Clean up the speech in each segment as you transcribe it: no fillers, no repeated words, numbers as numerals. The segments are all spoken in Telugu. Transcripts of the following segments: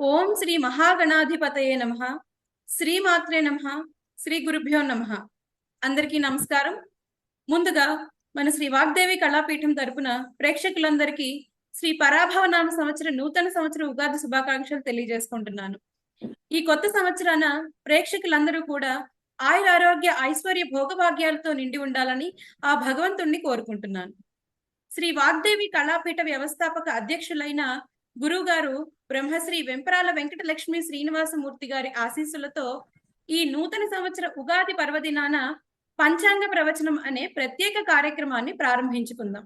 ఓం శ్రీ మహాగణాధిపతయే నమః. శ్రీమాత్రే నమః. శ్రీ గురుభ్యో నమః. అందరికీ నమస్కారం. ముందుగా మన శ్రీ వాగ్దేవి కళాపీఠం తరపున ప్రేక్షకులందరికీ శ్రీ పరాభవనామ సంవత్సర నూతన సంవత్సర ఉగాది శుభాకాంక్షలు తెలియజేసుకుంటున్నాను. ఈ కొత్త సంవత్సరాన ప్రేక్షకులందరూ కూడా ఆయురారోగ్య ఐశ్వర్య భోగభాగ్యాలతో నిండి ఉండాలని ఆ భగవంతుణ్ణి కోరుకుంటున్నాను. శ్రీ వాగ్దేవి కళాపీఠ వ్యవస్థాపక అధ్యక్షులైన గురువుగారు బ్రహ్మశ్రీ వెంపరాల వెంకటలక్ష్మి శ్రీనివాసమూర్తి గారి ఆశీస్సులతో ఈ నూతన సంవత్సర ఉగాది పర్వదినాన పంచాంగ ప్రవచనం అనే ప్రత్యేక కార్యక్రమాన్ని ప్రారంభించుకుందాం.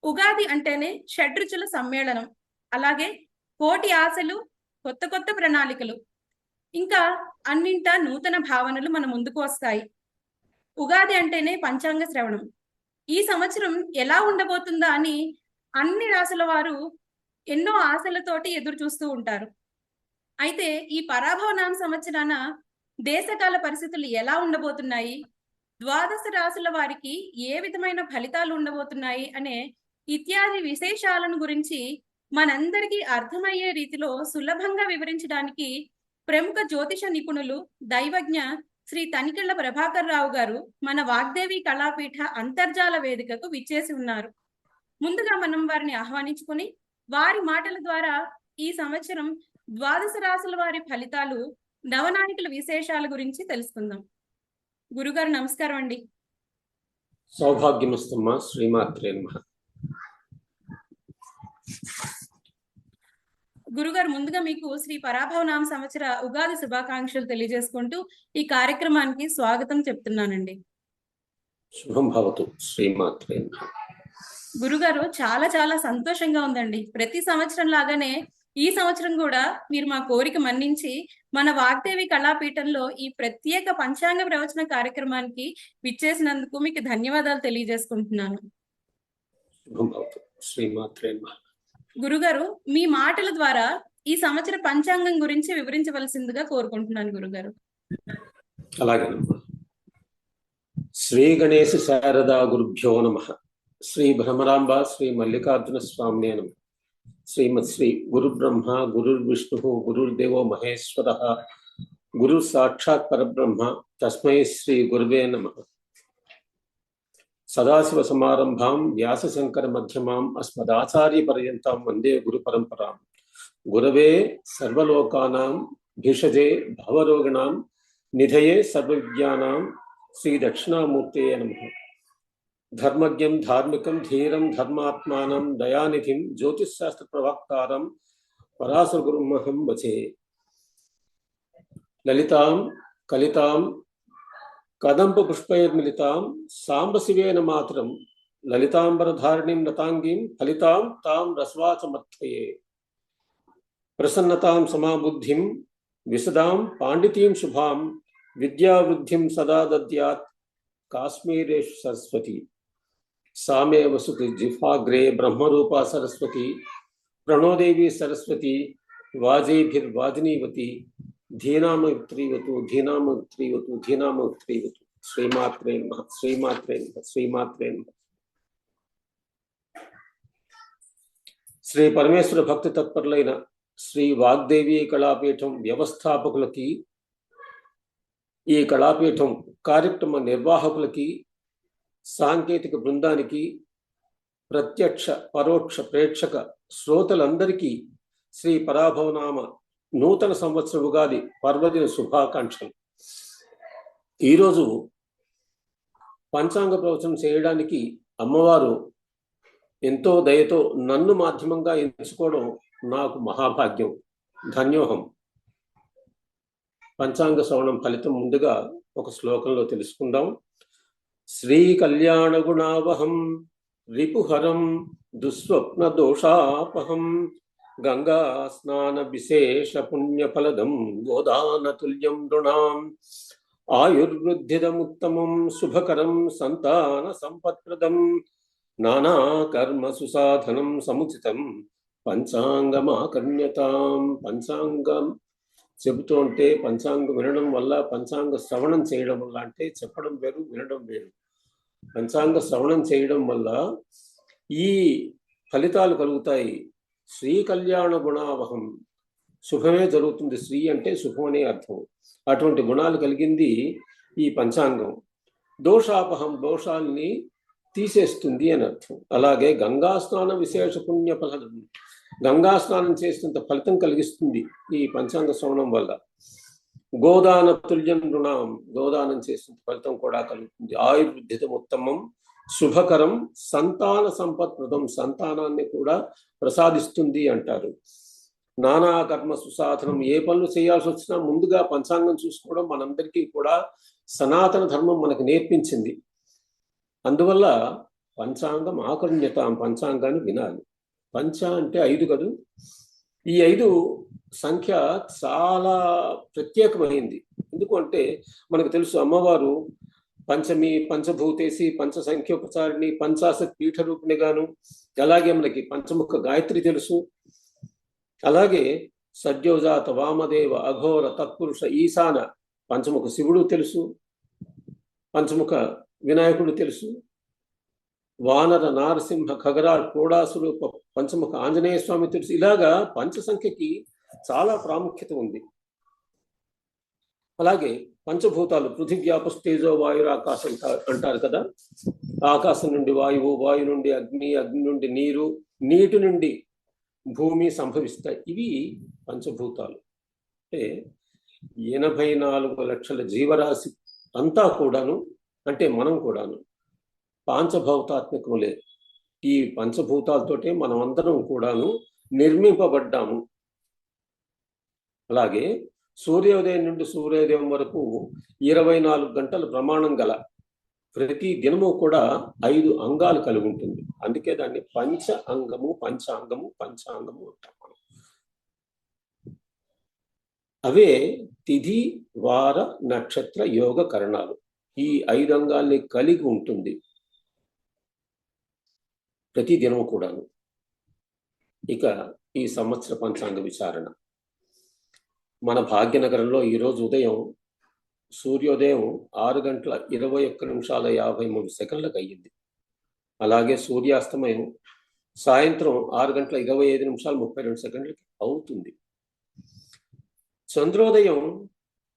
ఉగాది అంటేనే షడ్రుచుల సమ్మేళనం, అలాగే కోటి ఆశలు, కొత్త కొత్త ప్రణాళికలు, ఇంకా అన్నింటా నూతన భావనలు మన ముందుకు వస్తాయి. ఉగాది అంటేనే పంచాంగ శ్రవణం. ఈ సంవత్సరం ఎలా ఉండబోతుందా అని అన్ని రాసుల వారు ఎన్నో ఆశలతోటి ఎదురు చూస్తూ ఉంటారు. అయితే ఈ పరాభవనామ సంవత్సరాన దేశకాల పరిస్థితులు ఎలా ఉండబోతున్నాయి, ద్వాదశ రాసుల వారికి ఏ విధమైన ఫలితాలు ఉండబోతున్నాయి అనే ఇత్యాది విశేషాలను గురించి మనందరికీ అర్థమయ్యే రీతిలో సులభంగా వివరించడానికి ప్రముఖ జ్యోతిష నిపుణులు దైవజ్ఞ శ్రీ తనికెళ్ల ప్రభాకర్ రావు గారు మన వాగ్దేవి కళాపీఠ అంతర్జాల వేదికకు విచ్చేసి ఉన్నారు. ముందుగా మనం వారిని ఆహ్వానించుకుని వారి మాటల ద్వారా ఈ సంవత్సరం ద్వాదశ రాశుల వారి ఫలితాలు, నవనాయకుల విశేషాల గురించి తెలుసుకుందాం. గురుగారు నమస్కారం అండి. సౌభాగ్యమస్తమ్మా. శ్రీమాత్రే నమః. గురుగారు, ముందుగా మీకు శ్రీ పరాభవనామ సంవత్సర ఉగాది శుభాకాంక్షలు తెలియజేసుకుంటూ ఈ కార్యక్రమానికి స్వాగతం చెప్తున్నానండి. శుభం భవతు. శ్రీమాత్రే నమః. గురుగారు, చాలా చాలా సంతోషంగా ఉందండి. ప్రతి సంవత్సరం లాగానే ఈ సంవత్సరం కూడా మీరు మా కోరిక మన్నించి మన వాగ్దేవి కళాపీఠంలో ఈ ప్రత్యేక పంచాంగ ప్రవచన కార్యక్రమానికి విచ్చేసినందుకు మీకు ధన్యవాదాలు తెలియజేసుకుంటున్నాను. శుభం భవతు. శ్రీమాత్రే నమః. గురుగారు, మీ మాటల ద్వారా ఈ సంవత్సర పంచాంగం గురించి వివరించవలసిందిగా కోరుకుంటున్నాను గురుగారు. అలాగేనమ్మా. శ్రీ గణేశ శారదా గురుభ్యో నమః. శ్రీ భ్రమరాంబ శ్రీ మల్లికార్జున స్వామినే నమః. శ్రీమత్ శ్రీ గురు బ్రహ్మ గురుర్ విష్ణు గురుర్దేవో మహేశ్వర గురు సాక్షాత్ పరబ్రహ్మ తస్మై శ్రీ గురువే నమః. సదాశివ సమారంభాం వ్యాస శంకర మధ్యమాం అస్మదాచార్య పర్యంతం వందే గురు పరంపరాం. గురవే సర్వలోకానాం భిషజే భవరోగిణాం నిధయే సర్వవిద్యానాం శ్రీ దక్షిణామూర్తే నమః. ధర్మజ్ఞం ధార్మికం ధీరం ధర్మాత్మానం దయానిధిం జ్యోతిశాస్త్ర ప్రవక్తారం పరాశర గురుమహం వచే. లలితాం కలితాం కదంబ పుష్పైర్మిలితాం సాంబ శివేన మాతరం లలితాంబరధారిణీం నతాంగీం ఫలితాం తాం రస్వాచమర్థయే. ప్రసన్నతాం సమాబుద్ధిం విశదాం పాండితీం శుభాం విద్యావృద్ధిం సదా దద్యాత్ కాశ్మీరేషు సరస్వతి. సామే వసుతి జిహ్వాగ్రే బ్రహ్మరూపా సరస్వతి ప్రణోదేవి సరస్వతి వాజేభిర్వాజినీవతి ధీనామత్రీవతు ధీనామత్రీవతు ధీనామత్రీవతు. శ్రీమాత్రే నమః. శ్రీమాత్రే నమః. శ్రీమాత్రే నమః. శ్రీ పరమేశ్వర భక్తి తత్పరులైన శ్రీ వాగ్దేవి కళాపీఠం వ్యవస్థాపకులకి, ఈ కళాపీఠం కార్యక్రమ నిర్వాహకులకి, సాంకేతిక బృందానికి, ప్రత్యక్ష పరోక్ష ప్రేక్షక శ్రోతలందరికీ శ్రీ పరాభవనామ నూతన సంవత్సర ఉగాది పర్వదిన శుభాకాంక్షలు. ఈరోజు పంచాంగ ప్రవచనం చేయడానికి అమ్మవారు ఎంతో దయతో నన్ను మాధ్యమంగా ఎంచుకోవడం నాకు మహాభాగ్యం, ధన్యోహం. పంచాంగ శ్రవణం ఫలితం ముందుగా ఒక శ్లోకంలో తెలుసుకుందాం. శ్రీ కళ్యాణ గుణావహం రిపుహరం దుస్వప్న దోషాపహం గంగా స్నాన విశేష పుణ్యఫలదం గోదానతుల్యం నృణాం ఆయుర్వృద్ధిదముత్తమం శుభకరం సంతాన సంపత్ప్రదం నానా కర్మ సుసాధనం సముచితం పంచాంగమాకర్ణ్యతాం. పంచాంగం చెబుతూ ఉంటే పంచాంగం వినడం వల్ల, పంచాంగ శ్రవణం చేయడం వల్ల, అంటే చెప్పడం వేరు వినడం వేరు. పంచాంగ శ్రవణం చేయడం వల్ల ఈ ఫలితాలు కలుగుతాయి. శ్రీ కళ్యాణ గుణావహం శుభమే జరుగుతుంది. శ్రీ అంటే శుభం అనే అర్థం. అటువంటి గుణాలు కలిగింది ఈ పంచాంగం. దోషాపహం, దోషాల్ని తీసేస్తుంది అని అర్థం. అలాగే గంగా స్నానం విశేష పుణ్య ఫలం, గంగా స్నానం చేసినంత ఫలితం కలిగిస్తుంది ఈ పంచాంగ శ్రవణం వల్ల. గోదాన తుల్యం రుణాం, గోదానం చేసినంత ఫలితం కూడా కలుగుతుంది. ఆయుర్వృద్ధితం ఉత్తమం శుభకరం సంతాన సంపత్ప్రదం, సంతానాన్ని కూడా ప్రసాదిస్తుంది అంటారు. నానా కర్మ సుసాధనం, ఏ పనులు చేయాల్సి వచ్చినా ముందుగా పంచాంగం చూసుకోవడం మనందరికీ కూడా సనాతన ధర్మం మనకు నేర్పించింది. అందువల్ల పంచాంగం ఆకర్ణ్యత, పంచాంగాన్ని వినాలి. పంచ అంటే 5 కదూ. ఈ 5 సంఖ్య చాలా ప్రత్యేకమైంది. ఎందుకంటే మనకు తెలుసు అమ్మవారు పంచమి, పంచభూతేసి, పంచ సంఖ్యోపచారిణి, పంచాశత్ పీఠ రూపిణిగాను, అలాగే మనకి పంచముఖ గాయత్రి తెలుసు. అలాగే సద్యోజాత వామదేవ అఘోర తత్పురుష ఈశాన పంచముఖ శివుడు తెలుసు, పంచముఖ వినాయకుడు తెలుసు, వానర నారసింహ ఖగరాళ్ క్రోడాసురూప పంచముఖ ఆంజనేయ స్వామి తెలుసు. ఇలాగా పంచ సంఖ్యకి చాలా ప్రాముఖ్యత ఉంది. అలాగే పంచభూతాలు పృథివ్యాపస్తేజో వాయురు ఆకాశం అంటారు కదా. ఆకాశం నుండి వాయువు, వాయు నుండి అగ్ని, అగ్ని నుండి నీరు, నీటి నుండి భూమి సంభవిస్తాయి. ఇవి పంచభూతాలు. అంటే 84 లక్షల జీవరాశి అంతా కూడాను, అంటే మనం కూడాను పాంచభౌతాత్మకములే. ఈ పంచభూతాలతోటే మనం అందరం కూడాను నిర్మింపబడ్డాము. అలాగే సూర్యోదయం నుండి సూర్యోదయం వరకు 24 గంటల ప్రమాణం గల ప్రతి దినము కూడా 5 అంగాలు కలిగి ఉంటుంది. అందుకే దాన్ని పంచ అంగము, పంచాంగము, పంచాంగము అంటాం మనం. అవే తిథి, వార, నక్షత్ర, యోగ కరణాలు. ఈ 5 అంగాల్ని కలిగి ఉంటుంది ప్రతి దినము కూడాను. ఇక ఈ సంవత్సర పంచాంగ విచారణ. మన భాగ్యనగరంలో ఈరోజు ఉదయం సూర్యోదయం 6:21:53 అయ్యింది. అలాగే సూర్యాస్తమయం సాయంత్రం 6:25:32 అవుతుంది. చంద్రోదయం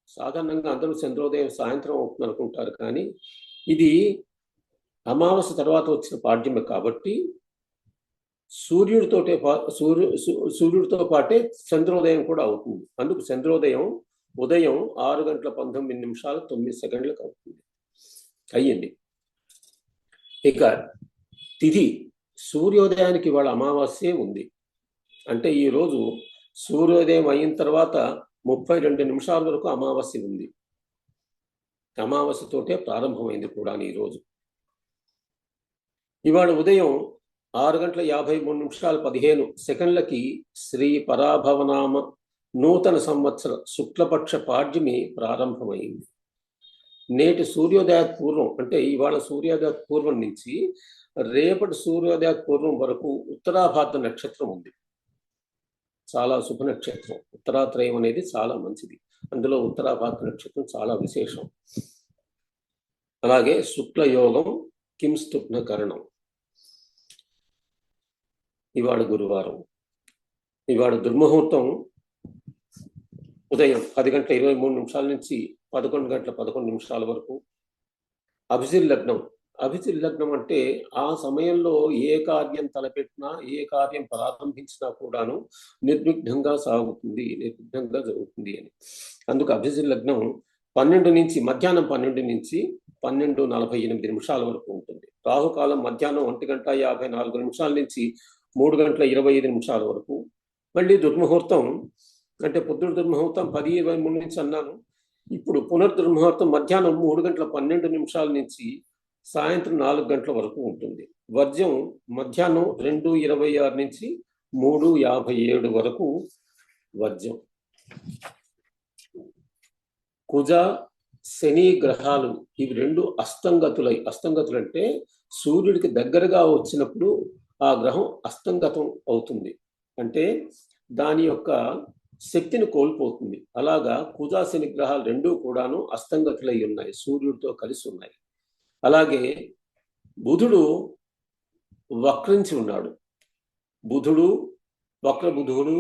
సాధారణంగా అందరూ చంద్రోదయం సాయంత్రం అవుతుంది అనుకుంటారు, కానీ ఇది అమావాస్య తర్వాత వచ్చిన పాడ్యమే కాబట్టి సూర్యుడితో పాటే చంద్రోదయం కూడా అవుతుంది. అందుకు చంద్రోదయం ఉదయం 6:19:09 అవుతుంది, అయ్యింది. ఇక తిథి సూర్యోదయానికి ఇవాళ అమావాస్యే ఉంది. అంటే ఈరోజు సూర్యోదయం అయిన తర్వాత 32 నిమిషాల వరకు అమావాస్య ఉంది. అమావాస్యతోటే ప్రారంభమైంది కూడా ఈరోజు. ఇవాళ ఉదయం 6:53:15 శ్రీ పరాభవనామ నూతన సంవత్సర శుక్లపక్ష పాడ్యమి ప్రారంభమైంది. నేటి సూర్యోదయ పూర్వం, అంటే ఇవాళ సూర్యోదయ పూర్వం నుంచి రేపటి సూర్యోదయ పూర్వం వరకు ఉత్తరాభాద్ర నక్షత్రం ఉంది. చాలా శుభ నక్షత్రం. ఉత్తరాత్రయం అనేది చాలా మంచిది. అందులో ఉత్తరాభాద్ర నక్షత్రం చాలా విశేషం. అలాగే శుక్లయోగం కింస్తుప్న కరణం. ఇవాళ గురువారం. ఇవాళ దుర్ముహూర్తం ఉదయం 10:23 నుంచి 11:11 వరకు. అభిజిత్ లగ్నం. అభిజిత్ లగ్నం అంటే ఆ సమయంలో ఏ కార్యం తలపెట్టినా, ఏ కార్యం ప్రారంభించినా కూడాను నిర్విఘ్నంగా సాగుతుంది, నిర్విఘ్నంగా జరుగుతుంది అని. అందుకు అభిజిత్ లగ్నం మధ్యాహ్నం 12 నుంచి 12:48 వరకు ఉంటుంది. రాహుకాలం మధ్యాహ్నం 1:54 నుంచి 3:25 వరకు. మళ్ళీ దుర్ముహూర్తం అంటే పొద్దున దుర్ముహూర్తం 10:23 నుంచి అన్నాను. ఇప్పుడు పునర్దుర్ముహూర్తం మధ్యాహ్నం 3:12 నుంచి సాయంత్రం 4 గంటల వరకు ఉంటుంది. వర్జ్యం మధ్యాహ్నం 2:26 నుంచి 3:57 వరకు వర్జ్యం. కుజ శని గ్రహాలు ఇవి 2 అస్తంగతులు అంటే సూర్యుడికి దగ్గరగా వచ్చినప్పుడు ఆ గ్రహం అస్తంగతం అవుతుంది, అంటే దాని యొక్క శక్తిని కోల్పోతుంది. అలాగా కుజ శని గ్రహాలు 2 కూడాను అస్తంగతులై ఉన్నాయి, సూర్యుడితో కలిసి ఉన్నాయి. అలాగే బుధుడు వక్రించి ఉన్నాడు. వక్ర బుధుడు,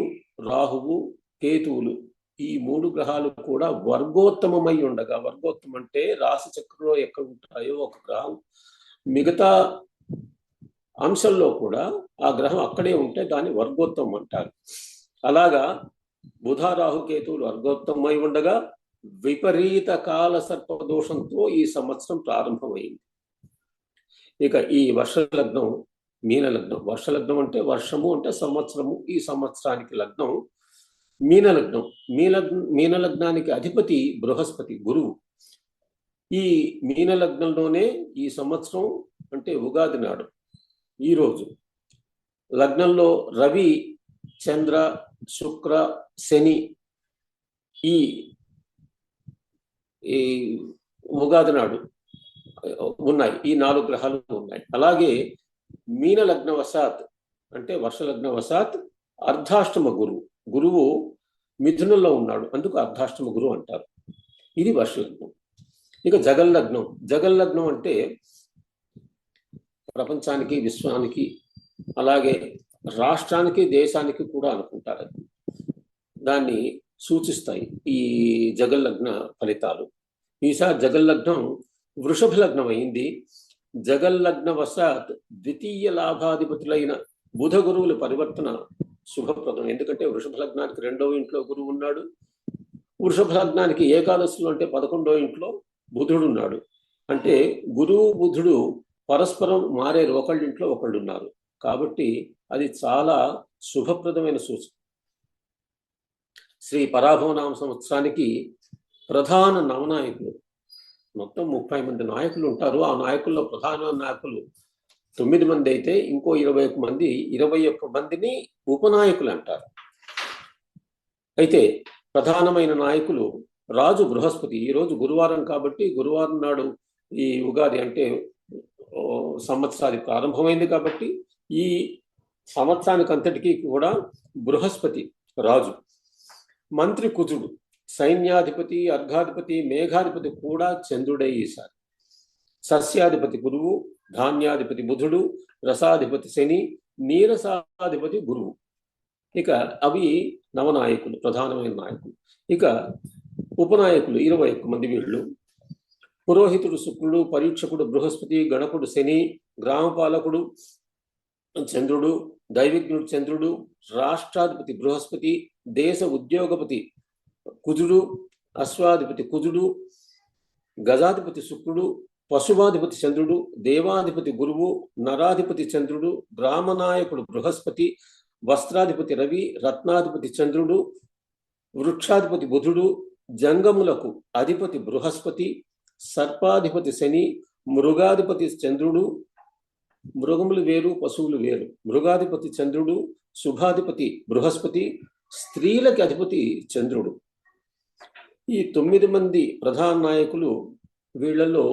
రాహువు, కేతువులు ఈ 3 గ్రహాలు కూడా వర్గోత్తమమై ఉండగా, వర్గోత్తమం అంటే రాశి చక్రంలో ఎక్కడ ఉంటాయో ఒక గ్రహం మిగతా అంశంలో కూడా ఆ గ్రహం అక్కడే ఉంటే దాన్ని వర్గోత్తమం అంటారు. అలాగా బుధ రాహు కేతువులు వర్గోత్తమై ఉండగా విపరీత కాల సర్పదోషంతో ఈ సంవత్సరం ప్రారంభమైంది. ఇక ఈ వర్షలగ్నం మీనలగ్నం. వర్షలగ్నం అంటే వర్షము అంటే సంవత్సరము. ఈ సంవత్సరానికి లగ్నం మీనలగ్నం. మీనలగ్నానికి అధిపతి బృహస్పతి, గురువు. ఈ మీనలగ్నంలోనే ఈ సంవత్సరం అంటే ఉగాది నాడు ఈరోజు లగ్నంలో రవి, చంద్ర, శుక్ర, శని ఈ ఉగాది నాడు ఉన్నాయి. ఈ 4 గ్రహాలు ఉన్నాయి. అలాగే మీన లగ్నవశాత్ అంటే వర్షలగ్నవశాత్ అర్ధాష్టమ గురువు మిథునంలో ఉన్నాడు, అందుకు అర్ధాష్టమ గురువు అంటారు. ఇది వర్షలగ్నం. ఇక జగల్లగ్నం అంటే ప్రపంచానికి, విశ్వానికి, అలాగే రాష్ట్రానికి, దేశానికి కూడా అనుకుంటారు. దాన్ని సూచిస్తాయి ఈ జగల్లగ్న ఫలితాలు. ఈసారి జగల్లగ్నం వృషభ లగ్నం అయింది. జగల్లగ్న వశాత్ ద్వితీయ లాభాధిపతులైన బుధ గురువుల పరివర్తన శుభప్రదం. ఎందుకంటే వృషభ లగ్నానికి 2వ ఇంట్లో గురువు ఉన్నాడు. వృషభ లగ్నానికి ఏకాదశిలో అంటే 11వ ఇంట్లో బుధుడు ఉన్నాడు. అంటే గురువు బుధుడు పరస్పరం మారే ఒకళ్ళింట్లో ఒకళ్ళు ఉన్నారు. కాబట్టి అది చాలా శుభప్రదమైన సూచన. శ్రీ పరాభవనామ సంవత్సరానికి ప్రధాన నవనాయకులు మొత్తం 30 మంది నాయకులు ఉంటారు. ఆ నాయకుల్లో ప్రధాన నాయకులు 9 మంది అయితే ఇంకో 21 మందిని ఉపనాయకులు అంటారు. అయితే ప్రధానమైన నాయకులు రాజు బృహస్పతి. ఈరోజు గురువారం కాబట్టి గురువారం నాడు ఈ ఉగాది అంటే సంవత్సరాది ప్రారంభమైంది కాబట్టి ఈ సంవత్సరానికి అంతటికీ కూడా బృహస్పతి రాజు. మంత్రి కుజుడు, సైన్యాధిపతి, అర్ఘాధిపతి, మేఘాధిపతి కూడా చంద్రుడే ఈసారి. సస్యాధిపతి గురువు, ధాన్యాధిపతి బుధుడు, రసాధిపతి శని, నీరసాధిపతి గురువు. ఇక అవి నవనాయకులు, ప్రధానమైన నాయకులు. ఇక ఉపనాయకులు 21 మంది వీళ్ళు. పురోహితుడు శుక్రుడు, పరీక్షకుడు బృహస్పతి, గణకుడు శని, గ్రామపాలకుడు చంద్రుడు, దైవిజ్ఞుడు చంద్రుడు, రాష్ట్రాధిపతి బృహస్పతి, దేశ ఉద్యోగపతి కుజుడు, అశ్వాధిపతి కుజుడు, గజాధిపతి శుక్రుడు, పశువాధిపతి చంద్రుడు, దేవాధిపతి గురువు, నరాధిపతి చంద్రుడు, బ్రాహ్మనాయకుడు బృహస్పతి, వస్త్రాధిపతి రవి, రత్నాధిపతి చంద్రుడు, వృక్షాధిపతి బుధుడు, జంగములకు అధిపతి బృహస్పతి, సర్పాధిపతి శని, మృగాధిపతి చంద్రుడు. మృగములు వేరు, పశువులు వేరు. మృగాధిపతి చంద్రుడు, శుభాధిపతి బృహస్పతి, స్త్రీలకి అధిపతి చంద్రుడు. ఈ 9 మంది ప్రధాన నాయకులు. వీళ్లలో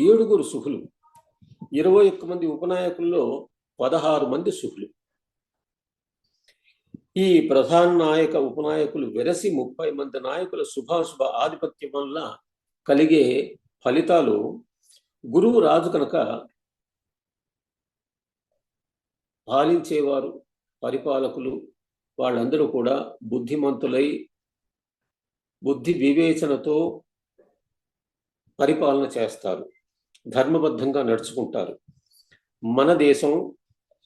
7 శుభులు, 21 మంది ఉపనాయకుల్లో 16 మంది శుభులు. ఈ ప్రధాన నాయక ఉపనాయకులు వెరసి 30 మంది నాయకుల శుభాశుభ ఆధిపత్యం వల్ల కలిగే ఫలితాలు. గురువు రాజు కనుక పాలించేవారు, పరిపాలకులు వాళ్ళందరూ కూడా బుద్ధిమంతులై బుద్ధి వివేచనతో పరిపాలన చేస్తారు, ధర్మబద్ధంగా నడుచుకుంటారు. మన దేశం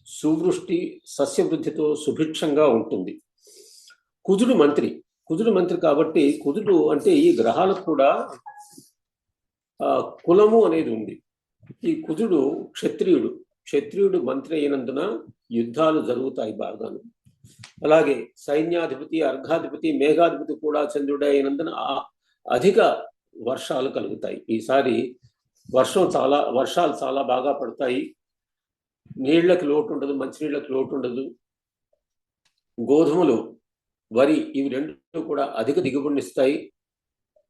సువృష్టి సస్యవృద్ధితో సుభిక్షంగా ఉంటుంది. కుజుడు మంత్రి కాబట్టి కుజుడు అంటే ఈ గ్రహాలకు కూడా కులము అనేది ఉంది. ఈ కుజుడు క్షత్రియుడు మంత్రి అయినందున యుద్ధాలు జరుగుతాయి బాగాను. అలాగే సైన్యాధిపతి, అర్ఘాధిపతి, మేఘాధిపతి కూడా చంద్రుడే అయినందున అధిక వర్షాలు కలుగుతాయి. ఈసారి వర్షాలు చాలా బాగా పడతాయి. నీళ్లకు లోటు ఉండదు, మంచినీళ్లకు లోటు ఉండదు. గోధుమలు, వరి ఇవి 2 కూడా అధిక దిగుబడినిస్తాయి.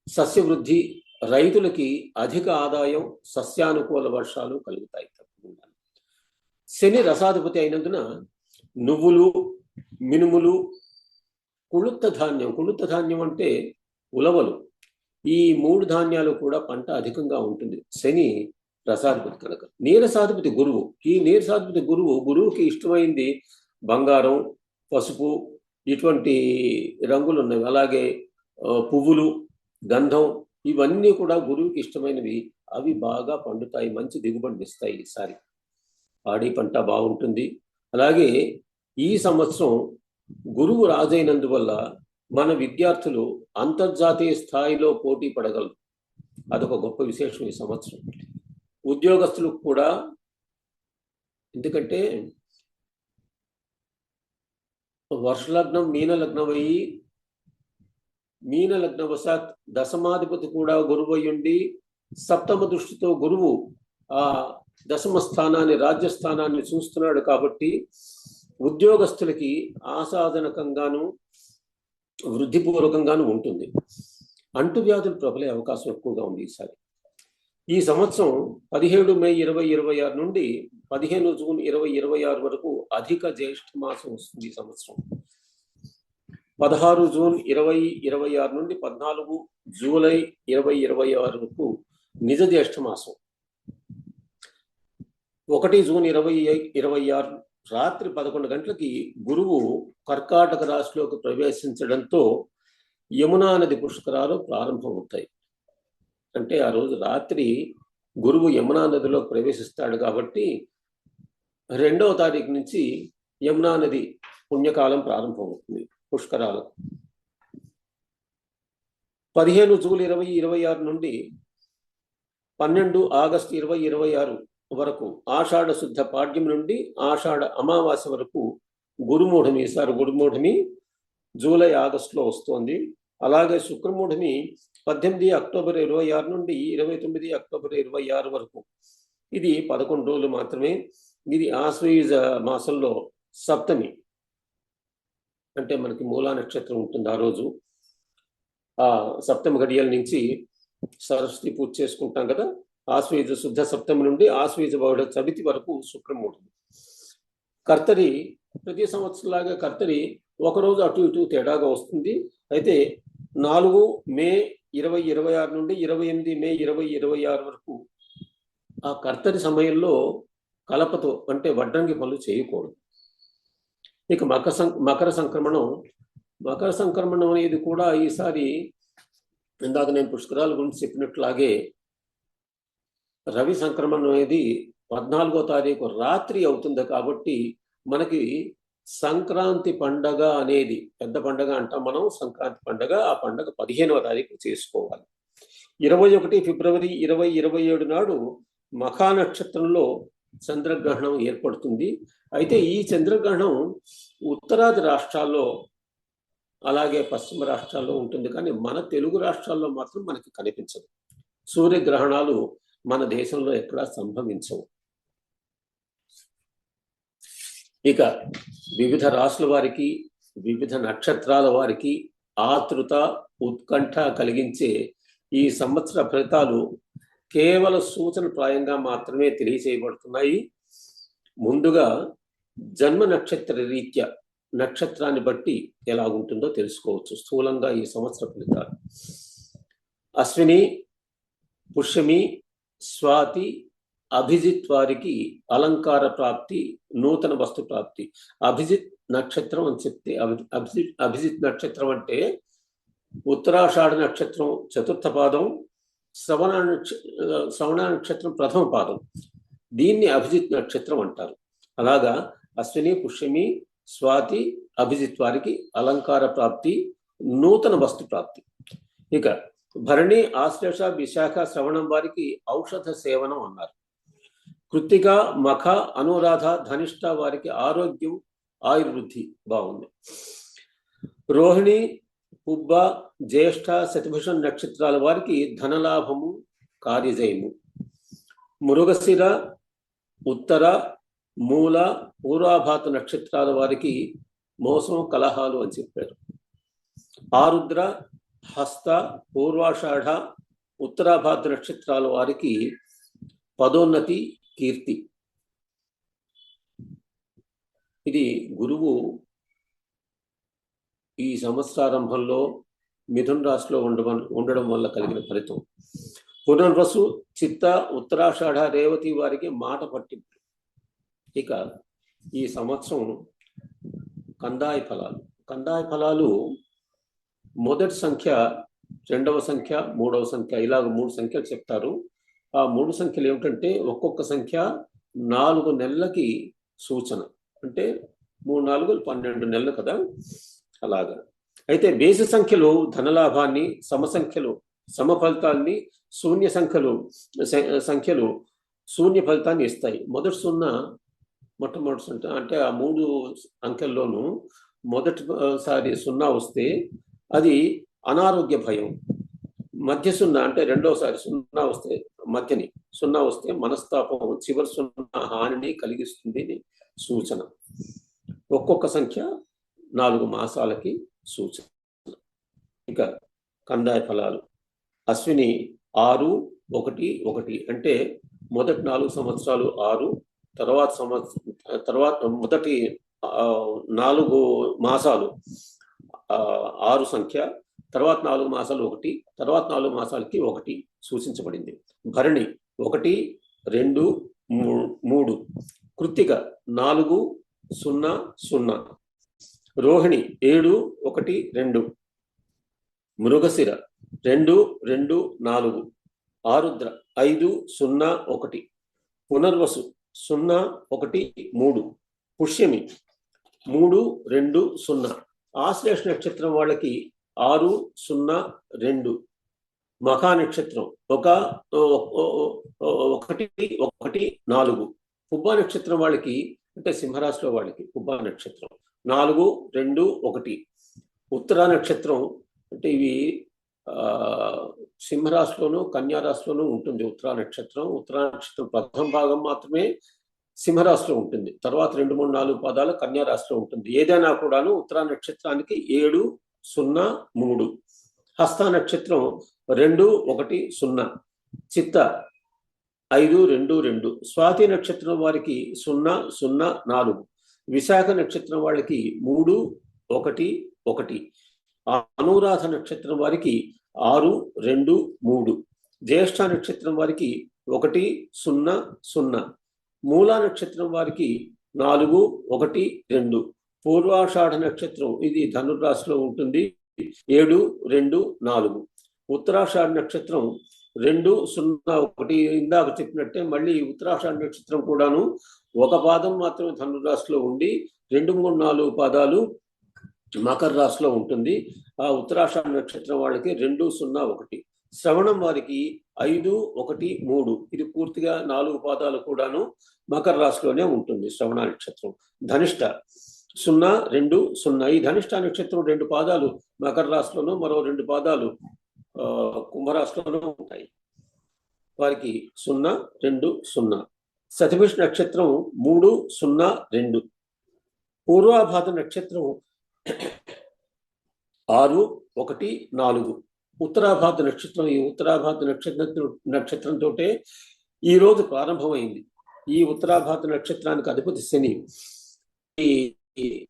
సస్యవృద్ధి, రైతులకి అధిక ఆదాయం, సస్యానుకూల వర్షాలు కలుగుతాయి తప్పకుండా. శని రసాధిపతి అయినందున నువ్వులు, మినుములు, కుళుత్త ధాన్యం అంటే ఉలవలు, ఈ 3 ధాన్యాలు కూడా పంట అధికంగా ఉంటుంది. శని రసాధిపతి కనుక. నీరసాధిపతి గురువు. ఈ నీరసాధిపతి గురువుకి ఇష్టమైంది బంగారం, పసుపు, ఇటువంటి రంగులు ఉన్నవి. అలాగే పువ్వులు, గంధం ఇవన్నీ కూడా గురువుకి ఇష్టమైనవి. అవి బాగా పండుతాయి, మంచి దిగుబడిని ఇస్తాయి. ఈసారి పాడి పంట బాగుంటుంది. అలాగే ఈ సంవత్సరం గురువు రాజైనందువల్ల మన విద్యార్థులు అంతర్జాతీయ స్థాయిలో పోటీ పడగలరు. అదొక గొప్ప విశేషం ఈ సంవత్సరం. ఉద్యోగస్తులకు కూడా, ఎందుకంటే వర్షలగ్నం మీనలగ్నం అయ్యి, మీనలగ్నవశాత్ దశమాధిపతి కూడా గురువు అయ్యుండి సప్తమ దృష్టితో గురువు ఆ దశమ స్థానాన్ని, రాజ్యస్థానాన్ని చూస్తున్నాడు. కాబట్టి ఉద్యోగస్తులకి ఆశాజనకంగాను వృద్ధిపూర్వకంగాను ఉంటుంది. అంటువ్యాధులు ప్రబలే అవకాశం ఎక్కువగా ఉంది ఈసారి. ఈ సంవత్సరం 17 మే 2026 నుండి 15 జూన్ 2026 వరకు అధిక జ్యేష్ఠ మాసం వస్తుంది. ఈ సంవత్సరం 16 జూన్ 2026 నుండి 14 జూలై 2026 వరకు నిజ జ్యేష్ఠ మాసం. 1 జూన్ 2026 రాత్రి 11 గంటలకి గురువు కర్కాటక రాశిలోకి ప్రవేశించడంతో యమునా నది పుష్కరాలు ప్రారంభమవుతాయి. అంటే ఆ రోజు రాత్రి గురువు యమునా నదిలో ప్రవేశిస్తాడు. కాబట్టి 2వ తారీఖు నుంచి యమునా నది పుణ్యకాలం ప్రారంభమవుతుంది, పుష్కరాలు. 15 జూలై 2026 నుండి 12 ఆగస్టు 2026 వరకు ఆషాఢ శుద్ధ పాడ్యం నుండి ఆషాఢ అమావాస్య వరకు గురుమూఢమి. ఈసారి గురుమూఢమి జూలై ఆగస్టులో వస్తోంది. అలాగే శుక్రమూఢమి 18 అక్టోబర్ 26 నుండి 29 అక్టోబర్ 26 వరకు. ఇది 11 రోజులు మాత్రమే. ఇది ఆశ్వయుజ మాసంలో సప్తమి, అంటే మనకి మూలా నక్షత్రం ఉంటుంది ఆ రోజు. ఆ సప్తమి గడియల నుంచి సరస్వతి పూజ చేసుకుంటాం కదా. ఆశ్వయుజ శుద్ధ సప్తమి నుండి ఆశ్వయుజ బహుళ చవితి వరకు శుక్రమూఢమి. కర్తరి ప్రతి సంవత్సరంలాగా కర్తరి ఒకరోజు అటు ఇటు తేడాగా వస్తుంది. అయితే 4 మే 2026 నుండి 28 మే 2026 వరకు ఆ కర్తరి సమయంలో కలపతో, అంటే వడ్రంగి పనులు చేయకూడదు. ఇక మకర సంక్రమణం అనేది కూడా ఈసారి ఇందాక నేను పుష్కరాల గురించి చెప్పినట్లాగే రవి సంక్రమణం అనేది 14వ తారీఖు రాత్రి అవుతుంది. కాబట్టి మనకి సంక్రాంతి పండగ అనేది పెద్ద పండగ అంటాం మనం. సంక్రాంతి పండగ, ఆ పండగ 15వ తారీఖు చేసుకోవాలి. 21 ఫిబ్రవరి 2027 నాడు మఖా నక్షత్రంలో చంద్రగ్రహణం ఏర్పడుతుంది. అయితే ఈ చంద్రగ్రహణం ఉత్తరాది రాష్ట్రాల్లో అలాగే పశ్చిమ రాష్ట్రాల్లో ఉంటుంది, కానీ మన తెలుగు రాష్ట్రాల్లో మాత్రం మనకి కనిపించదు. సూర్యగ్రహణాలు మన దేశంలో ఎక్కడా సంభవించవు. ఇక వివిధ రాశుల వారికి, వివిధ నక్షత్రాల వారికి ఆతృత, ఉత్కంఠ కలిగించే ఈ సంవత్సర ఫలితాలు కేవల సూచన ప్రాయంగా మాత్రమే తెలియజేయబడుతున్నాయి. ముందుగా జన్మ నక్షత్ర రీత్యా నక్షత్రాన్ని బట్టి ఎలా ఉంటుందో తెలుసుకోవచ్చు స్థూలంగా ఈ సంవత్సర ఫలితాలు. అశ్విని, పుష్యమి, స్వాతి, అభిజిత్ వారికి అలంకార ప్రాప్తి, నూతన వస్తు ప్రాప్తి. అభిజిత్ నక్షత్రం అని చెప్తే, అభిజిత్ నక్షత్రం అంటే ఉత్తరాషాఢ నక్షత్రం చతుర్థ పాదం, శ్రవణ నక్షత్రం ప్రథమ పాదం. దీన్ని అభిజిత్ నక్షత్రం అంటారు. అలాగా అశ్విని, పుష్యమి, స్వాతి, అభిజిత్ వారికి అలంకార ప్రాప్తి, నూతన వస్తు ప్రాప్తి. ఇక భరణి, ఆశ్లేష, విశాఖ, శ్రవణం వారికి ఔషధ సేవనం అన్నారు. కృత్తిక, మఖ, అనురాధ, ధనిష్ట వారికి ఆరోగ్యం, ఆయుర్వృద్ధి బాగుంది. రోహిణి, పుబ్బ, జ్యేష్ఠ, శతభిషం నక్షత్రాల వారికి ధనలాభము, కార్యజయము. మృగశిర, ఉత్తర, మూల, పూర్వాభాత నక్షత్రాల వారికి మోసం, కలహాలు అని చెప్పారు. ఆరుద్ర, హస్త, పూర్వాషాఢ, ఉత్తరాభాద్ర నక్షత్రాల వారికి పదోన్నతి, కీర్తి. ఇది గురువు ఈ సంవత్సరారంభంలో మిథున రాశిలో ఉండడం వల్ల కలిగిన ఫలితం. పునర్వసు, చిత్త, ఉత్తరాషాఢ, రేవతి వారికి మాట పట్టింపు. ఇక ఈ సంవత్సరం కందాయ ఫలాలు. కందాయ ఫలాలు మొదటి సంఖ్య, రెండవ సంఖ్య, మూడవ సంఖ్య, ఇలాగ 3 సంఖ్యలు చెప్తారు. ఆ 3 సంఖ్యలు ఏమిటంటే ఒక్కొక్క సంఖ్య 4 నెలలకి సూచన. అంటే 3 4 12 నెలలు కదా, అలాగా. అయితే బేసి సంఖ్యలు ధనలాభాన్ని, సమసంఖ్యలు సమ ఫలితాన్ని, శూన్య సంఖ్యలు శూన్య ఫలితాన్ని ఇస్తాయి. మొట్టమొదటి సంఖ్య అంటే ఆ 3 అంకెల్లోనూ మొదటిసారి 0 వస్తే అది అనారోగ్య భయం. మధ్య 0 అంటే రెండోసారి 0 వస్తే మధ్యని 0 వస్తే మనస్తాపం, చివరి 0 హానిని కలిగిస్తుంది సూచన. ఒక్కొక్క సంఖ్య 4 మాసాలకి సూచన. ఇక కందాయ ఫలాలు అశ్విని 6 1 1 అంటే మొదటి 4 సంవత్సరాలు 6, తర్వాత మొదటి 4 మాసాలు 6 సంఖ్య, తర్వాత 4 మాసాలు 1, తర్వాత 4 మాసాలకి 1 సూచించబడింది. భరణి 1 2 3, కృత్తిక 4 0 0, రోహిణి 7 1 2, మృగశిర 2 2 4, ఆరుద్ర 5 0 1, పునర్వసు 0 1 3, పుష్యమి 3 2 0, ఆశ్లేష నక్షత్రం వాళ్ళకి 6 0 2, మఖా నక్షత్రం 1 1 4, పుబ్బా నక్షత్రం వాళ్ళకి అంటే సింహరాశిలో వాళ్ళకి పుబ్బా నక్షత్రం 4 2 1, ఉత్తరా నక్షత్రం అంటే ఇవి సింహరాశిలోను కన్యారాశిలోనూ ఉంటుంది. ఉత్తరా నక్షత్రం ప్రథమ భాగం మాత్రమే సింహరాశిలో ఉంటుంది, తర్వాత 2 3 4 పాదాలు కన్యారాశిలో ఉంటుంది. ఏదైనా కూడాను ఉత్తరా నక్షత్రానికి 7 0 3, హస్త నక్షత్రం 2 1 0, చిత్త 5 2 2, స్వాతి నక్షత్రం వారికి 0 0 4, విశాఖ నక్షత్రం వాళ్ళకి 3 1 1, అనురాధ నక్షత్రం వారికి 6 2 3, జ్యేష్ఠ నక్షత్రం వారికి 1 0 0, మూలా నక్షత్రం వారికి 4 1 2, పూర్వాషాఢ నక్షత్రం ఇది ధనుర్రాశిలో ఉంటుంది 7 2 4, ఉత్తరాషాఢ నక్షత్రం 2 0 1, ఇందాక చెప్పినట్టే మళ్ళీ ఉత్తరాషాఢ నక్షత్రం కూడాను ఒక పాదం మాత్రమే ధనుర్రాశిలో ఉండి 2 3 4 పాదాలు మకర రాశిలో ఉంటుంది. ఆ ఉత్తరాషాఢ నక్షత్రం వాళ్ళకి 2 0 1, శ్రవణం వారికి 5 1 3, ఇది పూర్తిగా 4 పాదాలు కూడాను మకర రాశిలోనే ఉంటుంది శ్రవణ నక్షత్రం. ధనిష్ట 0 2 0, ఈ ధనిష్ట నక్షత్రం 2 పాదాలు మకర రాశిలోనూ మరో 2 పాదాలు కుంభరాశిలోనూ ఉంటాయి. వారికి 0 2 0. శతభిష్ నక్షత్రం 3 0 2, పూర్వాభాద నక్షత్రం 6 1 4, ఉత్తరాభాద నక్షత్రం ఈ ఉత్తరాభాద నక్షత్రంతో ఈ రోజు ప్రారంభమైంది. ఈ ఉత్తరాభాద నక్షత్రానికి అధిపతి శని. ఈ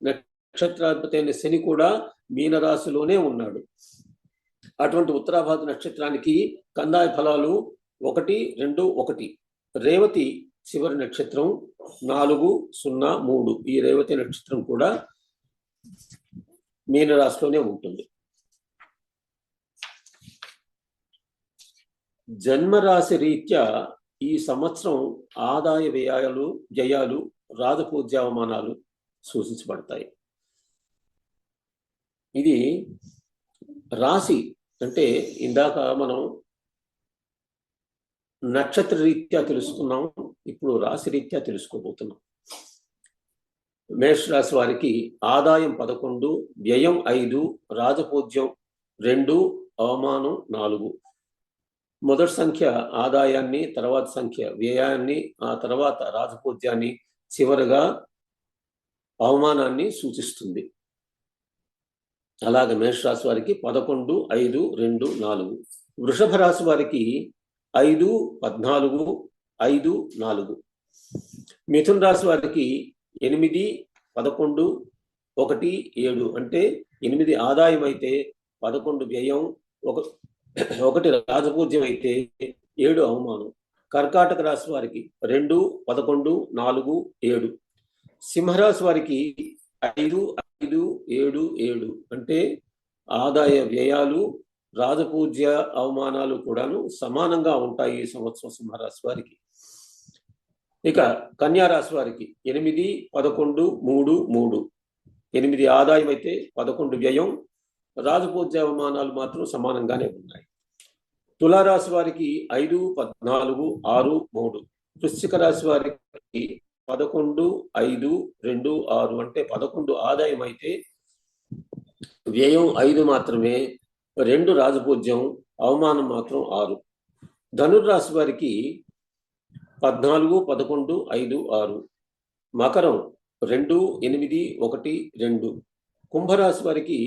నక్షత్రాధిపతి అయిన శని కూడా మీనరాశిలోనే ఉన్నాడు. అటువంటి ఉత్తరాభాద నక్షత్రానికి కందాయ ఫలాలు 1 2 1. రేవతి చివరి నక్షత్రం 4 0 3, ఈ రేవతి నక్షత్రం కూడా మీనరాశిలోనే ఉంటుంది. జన్మరాశి రీత్యా ఈ సంవత్సరం ఆదాయ వ్యయాలు రాజపూజ్యావమానాలు సూచించబడతాయి. ఇది రాశి అంటే ఇందాక మనం నక్షత్ర రీత్యా తెలుసుకున్నాం, ఇప్పుడు రాశి రీత్యా తెలుసుకోబోతున్నాం. మేషరాశి వారికి ఆదాయం 11, వ్యయం 5, రాజపూజ్యం 2, అవమానం 4. మొదటి సంఖ్య ఆదాయాన్ని, తర్వాత సంఖ్య వ్యయాన్ని, ఆ తర్వాత రాజపూజ్యాన్ని, చివరగా అవమానాన్ని సూచిస్తుంది. అలాగే మేషరాశి వారికి 11 5 2 4. వృషభ రాశి వారికి 5 14 5 4. మిథున రాశి వారికి 8 11 1 7, అంటే 8 ఆదాయం అయితే 11 వ్యయం, 1 రాజపూజ్యం అయితే 7 అవమానం. కర్కాటక రాశి వారికి 2 11 4 7. సింహరాశి వారికి 5, 5, 7, 7 అంటే ఆదాయ వ్యయాలు రాజపూజ్య అవమానాలు కూడాను సమానంగా ఉంటాయి ఈ సంవత్సరం సింహరాశి వారికి. ఇక కన్యా రాశి వారికి 8, 11, 3, 3. 8 ఆదాయం అయితే 11 వ్యయం, రాజపూజ్య అవమానాలు మాత్రం సమానంగానే ఉన్నాయి. తులారాశి వారికి 5, 14, 6, 3. వృశ్చిక రాశి వారికి 11, 5, 2, 6 అంటే 11 ఆదాయం అయితే వ్యయం 5 మాత్రమే, 2 రాజపూజ్యం, అవమానం మాత్రం 6. ధనుర్రాశి వారికి 14, 11, 5, 6. మకరం 2, 8, 1, 2. కుంభరాశి వారికి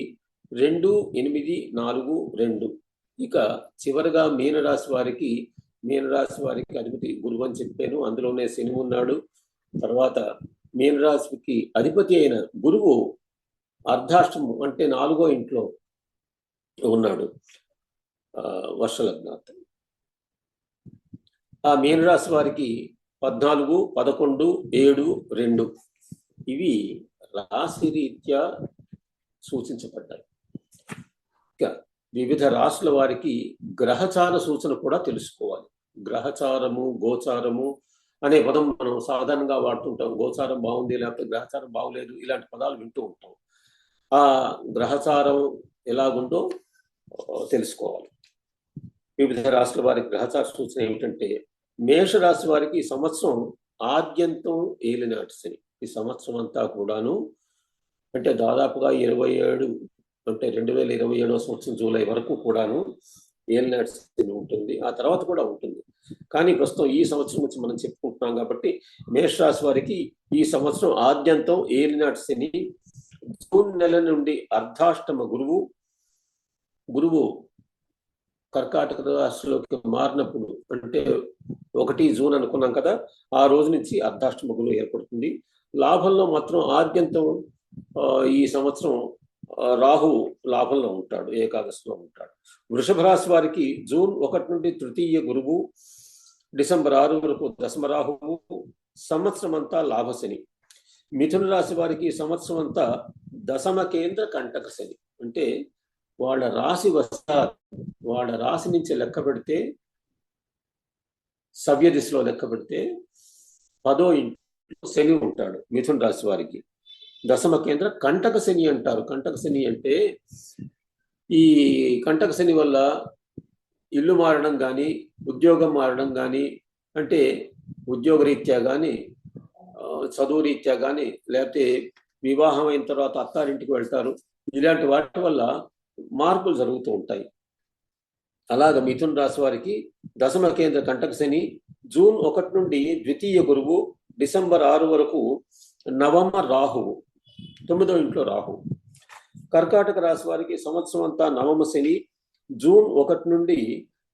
2, 8, 4, 2. ఇక చివరగా మీనరాశి వారికి అధిపతి గురువు అని చెప్పాను, అందులోనే శని ఉన్నాడు. తర్వాత మీనరాశికి అధిపతి అయిన గురువు అర్ధాష్టము అంటే 4వ ఇంట్లో ఉన్నాడు, వర్షలగ్నాత్. ఆ మీనరాశి వారికి 14, 11, 7, 2 ఇవి రాశి రీత్యా సూచించబడ్డాయి. ఇక వివిధ రాశుల వారికి గ్రహచార సూచన కూడా తెలుసుకోవాలి. గ్రహచారము, గోచారము అనే పదం మనం సాధారణంగా వాడుతుంటాం. గోచారం బాగుంది, లేకపోతే గ్రహచారం బాగులేదు, ఇలాంటి పదాలు వింటూ ఉంటాం. ఆ గ్రహచారం ఎలాగుందో తెలుసుకోవాలి. వివిధ రాశుల వారికి గ్రహచార సూచన ఏమిటంటే, మేషరాశి వారికి ఈ సంవత్సరం ఆద్యంతం ఏలినాటి శని. ఈ సంవత్సరం అంతా కూడాను అంటే దాదాపుగా 27 అంటే 2027వ సంవత్సరం జూలై వరకు కూడాను ఏలినాటి శని ఉంటుంది. ఆ తర్వాత కూడా ఉంటుంది. కానీ ప్రస్తుతం ఈ సంవత్సరం గురించి మనం చెప్పుకుంటున్నాం కాబట్టి మేషరాశి వారికి ఈ సంవత్సరం ఆద్యంతం ఏలినాటి శని. జూన్ నెల నుండి అర్ధాష్టమ గురువు కర్కాటక రాశిలోకి మారినప్పుడు అంటే 1 జూన్ అనుకున్నాం కదా, ఆ రోజు నుంచి అర్ధాష్టమ గురువు ఏర్పడుతుంది. లాభంలో మాత్రం ఆద్యంతం ఈ సంవత్సరం రాహు లాభంలో ఉంటాడు, ఏకాదశిలో ఉంటాడు. వృషభ రాశి వారికి జూన్ 1 నుండి తృతీయ గురువు, డిసెంబర్ 6 వరకు దశమ రాహువు, సంవత్సరం అంతా లాభశని. మిథున రాశి వారికి సంవత్సరం అంతా దశమ కేంద్ర కంటక శని. అంటే వాళ్ళ రాశి నుంచి లెక్క పెడితే, సవ్య దిశలో లెక్క పెడితే 10వ ఇంట్లో శని ఉంటాడు మిథున రాశి వారికి. దశమ కేంద్ర కంటక శని అంటారు. కంటక శని అంటే ఈ కంటక శని వల్ల ఇల్లు మారడం కానీ, ఉద్యోగం మారడం కానీ, అంటే ఉద్యోగ రీత్యా కానీ, చదువు రీత్యా కానీ, లేకపోతే వివాహం అయిన తర్వాత అత్తారింటికి వెళ్తారు, ఇలాంటి వాటి వల్ల మార్పులు జరుగుతూ ఉంటాయి. అలాగ మిథున రాశి వారికి దశమ కేంద్ర కంటక శని జూన్ 1 నుండి ద్వితీయ గురువు, డిసెంబర్ 6 వరకు నవమ రాహువు, 9వ ఇంట్లో రాహు. కర్కాటక రాశి వారికి సంవత్సరం అంతా నవమ శని, జూన్ 1 నుండి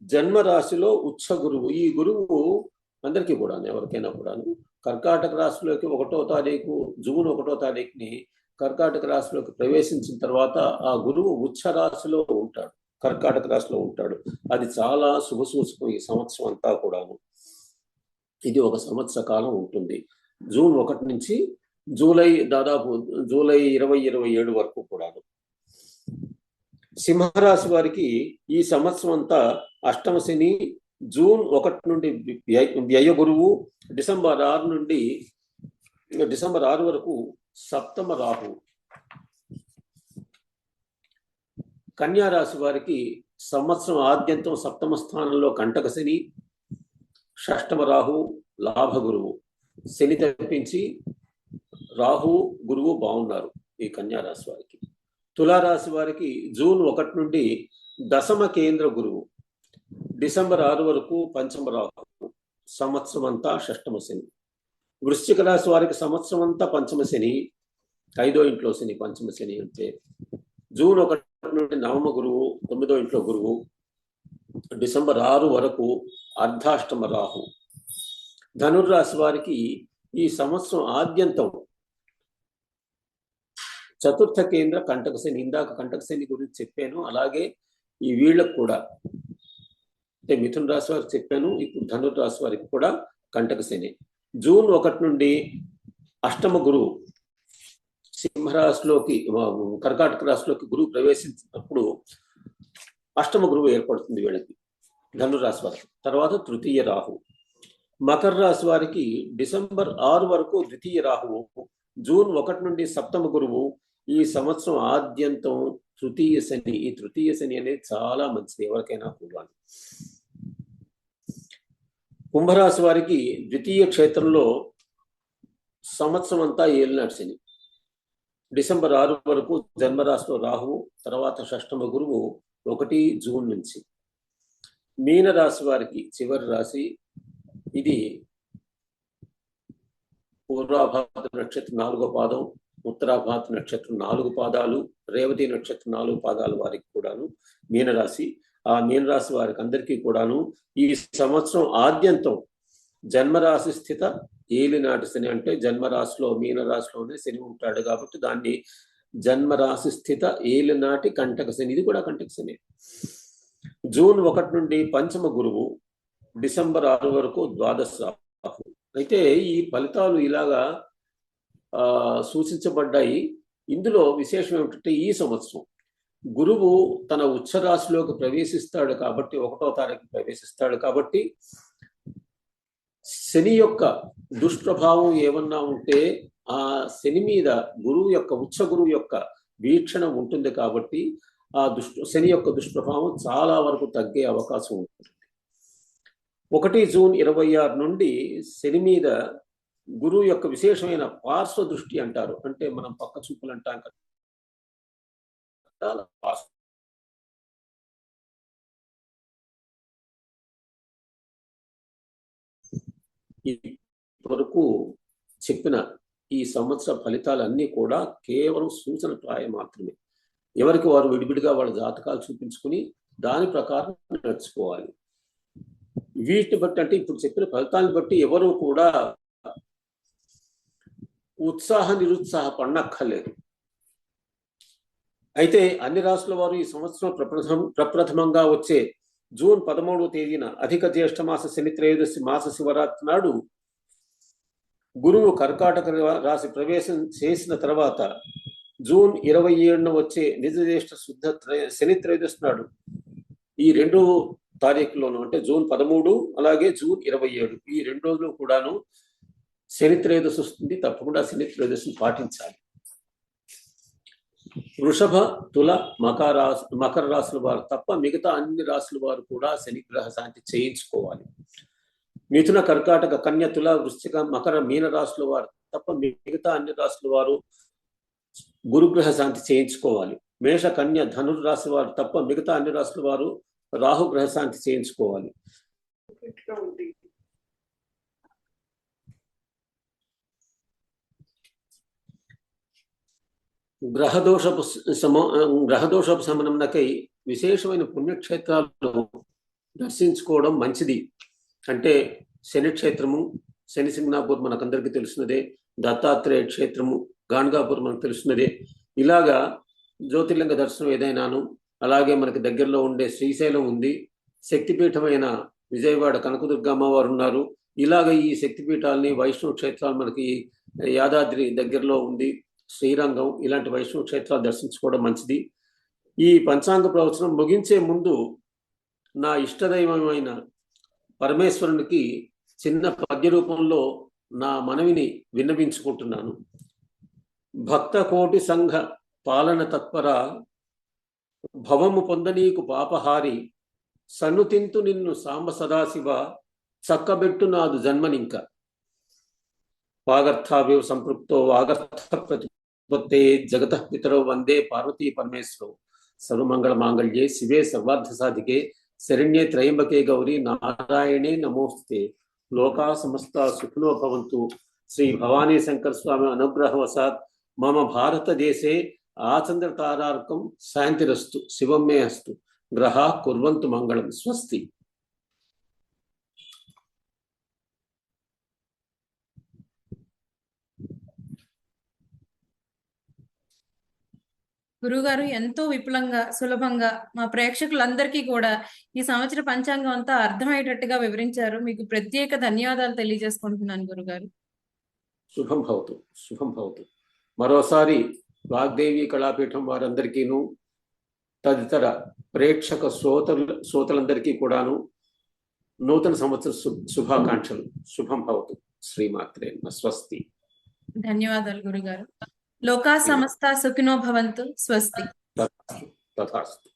జన్మ రాశిలో ఉచ్చ గురువు. ఈ గురువు అందరికీ కూడా ఎవరికైనా కూడా కర్కాటక రాశిలోకి 1వ తారీఖు జూన్ 1వ తారీఖుని కర్కాటక రాశిలోకి ప్రవేశించిన తర్వాత ఆ గురువు ఉచ్చ రాశిలో ఉంటాడు, కర్కాటక రాశిలో ఉంటాడు. అది చాలా శుభ సూచకం ఈ సంవత్సరం అంతా కూడాను. ఇది ఒక సంవత్సర కాలం ఉంటుంది. జూన్ 1 నుంచి దాదాపు జూలై 2027 వరకు కూడాను. సింహరాశి వారికి ఈ సంవత్సరం అంతా అష్టమ శని, జూన్ 1 నుండి వ్యయ గురువు, డిసెంబర్ 6 వరకు సప్తమ రాహు. కన్యా రాశి వారికి సంవత్సరం ఆద్యంతం సప్తమ స్థానంలో కంటక శని, షష్టమ రాహు, లాభ గురువు. శని తప్పించి రాహు, గురువు బాగున్నారు ఈ కన్యా రాశి వారికి. తులారాశి వారికి జూన్ 1 నుండి దశమ కేంద్ర గురువు, డిసెంబర్ 6 వరకు పంచమ రాహు, సంవత్సరం అంతా షష్టమ శని. వృశ్చిక రాశి వారికి సంవత్సరం అంతా పంచమ శని, 5వ ఇంట్లో శని. పంచమ శని అంటే జూన్ 1 నుండి నవమ గురువు, 9వ ఇంట్లో గురువు, డిసెంబర్ 6 వరకు అర్ధాష్టమ రాహు. ధనుర్రాశి వారికి ఈ సంవత్సరం ఆద్యంతం చతుర్థ కేంద్ర కంటక శని. ఇందాక కంటక శని గురించి చెప్పాను, అలాగే ఈ వీళ్ళకు కూడా అంటే మిథున రాశి వారికి చెప్పాను, ఇప్పుడు ధనుర్రాశి వారికి కూడా కంటక శని. జూన్ 1 నుండి అష్టమ గురువు, సింహరాశిలోకి కర్కాటక రాశిలోకి గురువు ప్రవేశించినప్పుడు అష్టమ గురువు ఏర్పడుతుంది వీళ్ళకి ధనురాశి వారికి. తర్వాత తృతీయ రాహు. మకర రాశి వారికి డిసెంబర్ 6 వరకు ద్వితీయ రాహువు, జూన్ 1 నుండి సప్తమ గురువు, ఈ సంవత్సరం ఆద్యంతం తృతీయ శని. ఈ తృతీయ శని అనేది చాలా మంచిది ఎవరికైనా కూడా. కుంభరాశి వారికి ద్వితీయ క్షేత్రంలో సంవత్సరం అంతా ఏలినాటి శని. డిసెంబర్ 6 వరకు జన్మరాశిలో రాహువు, తర్వాత షష్టమ గురువు 1 జూన్ నుంచి. మీన రాశి వారికి చివరి రాశి ఇది. పూర్వాభాద్ర నక్షత్రం 4వ పాదం, ఉత్తరాభాద్ర నక్షత్రం 4 పాదాలు, రేవతి నక్షత్రం 4 పాదాల వారికి కూడాను మీనరాశి. ఆ మీనరాశి వారికి అందరికీ కూడాను ఈ సంవత్సరం ఆద్యంతం జన్మరాశి స్థిత ఏలినాటి శని, అంటే జన్మరాశిలో మీనరాశిలోనే శని ఉంటాడు కాబట్టి దాన్ని జన్మరాశి స్థిత ఏలినాటి కంటక శని. ఇది కూడా కంటక శని. జూన్ 1 నుండి పంచమ గురువు, డిసెంబర్ 6 వరకు ద్వాదశ రాహు. అయితే ఈ ఫలితాలు ఇలాగా సూచించబడ్డాయి. ఇందులో విశేషం ఏమిటంటే ఈ సంవత్సరం గురువు తన ఉచ్చ రాశిలోకి ప్రవేశిస్తాడు కాబట్టి 1వ తారీఖు ప్రవేశిస్తాడు కాబట్టి శని యొక్క దుష్ప్రభావం ఏమన్నా ఉంటే ఆ శని మీద గురువు యొక్క ఉచ్చ గురువు యొక్క వీక్షణ ఉంటుంది కాబట్టి ఆ శని యొక్క దుష్ప్రభావం చాలా వరకు తగ్గే అవకాశం ఉంటుంది. 1 జూన్ 26 నుండి శని మీద గురువు యొక్క విశేషమైన పార్శ్వ దృష్టి అంటారు, అంటే మనం పక్క చూపులు అంటాం కదా. వరకు చెప్పిన ఈ సంవత్సర ఫలితాలన్నీ కూడా కేవలం సూచన ప్రాయం మాత్రమే. ఎవరికి వారు విడివిడిగా వాళ్ళ జాతకాలు చూపించుకుని దాని ప్రకారం నడుచుకోవాలి. వీటిని బట్టి, అంటే ఇప్పుడు చెప్పిన ఫలితాలను బట్టి ఎవరు కూడా నిరుత్సాహ పడనక్కర్లేదు. అయితే అన్ని రాష్ట్రాల వారు ఈ సంవత్సరం ప్రప్రథమంగా వచ్చే జూన్ 13వ తేదీన అధిక జ్యేష్ఠమాస శని త్రయోదశి మాస శివరాత్రి నాడు గురువు కర్కాటక రాశి ప్రవేశం చేసిన తర్వాత జూన్ 27న వచ్చే నిజ జ్యేష్ఠ శుద్ధ శని త్రయోదశి నాడు ఈ 2 తారీఖులోను, అంటే జూన్ 13 అలాగే జూన్ 27 ఈ 2 రోజులు కూడాను శని త్రయోదశి వస్తుంది. తప్పకుండా శని త్రయోదశిని పాటించాలి. వృషభ, తుల, మకర రాశుల వారు తప్ప మిగతా అన్ని రాశుల వారు కూడా శని గ్రహ శాంతి చేయించుకోవాలి. మిథున, కర్కాటక, కన్య, తుల, వృశ్చిక, మకర, మీన రాశుల వారు తప్ప మిగతా అన్ని రాశుల వారు గురుగ్రహ శాంతి చేయించుకోవాలి. మేష, కన్య, ధనుర్ రాశి వారు తప్ప మిగతా అన్ని రాశుల వారు రాహుగ్రహ శాంతి చేయించుకోవాలి. గ్రహదోషపు శమనంకై విశేషమైన పుణ్యక్షేత్రాలు దర్శించుకోవడం మంచిది. అంటే శని క్షేత్రము, శని సింగనాపూర్ మనకందరికీ తెలిసినదే, దత్తాత్రేయ క్షేత్రము, గాణగాపూర్ మనకు తెలిసినదే. ఇలాగా జ్యోతిర్లింగ దర్శనం ఏదైనాను, అలాగే మనకి దగ్గరలో ఉండే శ్రీశైలం ఉంది, శక్తిపీఠమైన విజయవాడ కనకదుర్గమ్మ వారు ఉన్నారు. ఇలాగ ఈ శక్తిపీఠాలని, వైష్ణవ క్షేత్రాలు మనకి యాదాద్రి దగ్గరలో ఉంది, శ్రీరంగం, ఇలాంటి వైష్ణవ క్షేత్రాలు దర్శించుకోవడం మంచిది. ఈ పంచాంగ ప్రవచనం ముగించే ముందు నా ఇష్టదైవమైన పరమేశ్వరునికి చిన్న పద్య రూపంలో నా మనవిని విన్నవించుకుంటున్నాను. భక్త కోటి సంఘ పాలన తత్పర, భవము పొందనీకు పాపహారి, సన్నుతింతు నిన్ను సాంబ సదాశివ, చక్కబెట్టు నాదు జన్మనింక. వాగర్థావ్యవ సంపృక్తో వాగర్థ ప్రతిపత్తే, జగత పితరో వందే పార్వతీ పరమేశ్వరో. సర్వమంగళ మాంగళ్యే శివే సర్వార్థ సాధికే, శరణ్యే త్రయంబకే గౌరీ నారాయణే నమోస్తే. లోకా సమస్త సుఖినో భవంతు. శ్రీ భవానీ శంకర స్వామి అనుగ్రహవశాత్ మమ భారతదేశే ఆచంద్రతారార్కం శాంతిరస్తు. శివం మే అస్తు. గ్రహా కుర్వంతు మంగళం. స్వస్తి. గురుగారు ఎంతో విపులంగా, సులభంగా మా ప్రేక్షకులందరికీ కూడా ఈ సంవత్సర పంచాంగం అంతా అర్థమయ్యేటట్టుగా వివరించారు. మీకు ప్రత్యేక ధన్యవాదాలు తెలియజేసుకుంటున్నాను గురుగారు. శుభం భవతు. శుభం భవతు. మరోసారి వాగ్దేవి కళాపీఠం వారందరికీను తదితర ప్రేక్షక శ్రోతలందరికీ కూడాను నూతన సంవత్సర శుభాకాంక్షలు. శుభం భవతు. శ్రీమాత్రే నమః. స్వస్తి. ధన్యవాదాలు గురుగారు. లోకా సమస్త సుఖినో భవంతు. స్వస్తి. తథాస్తు.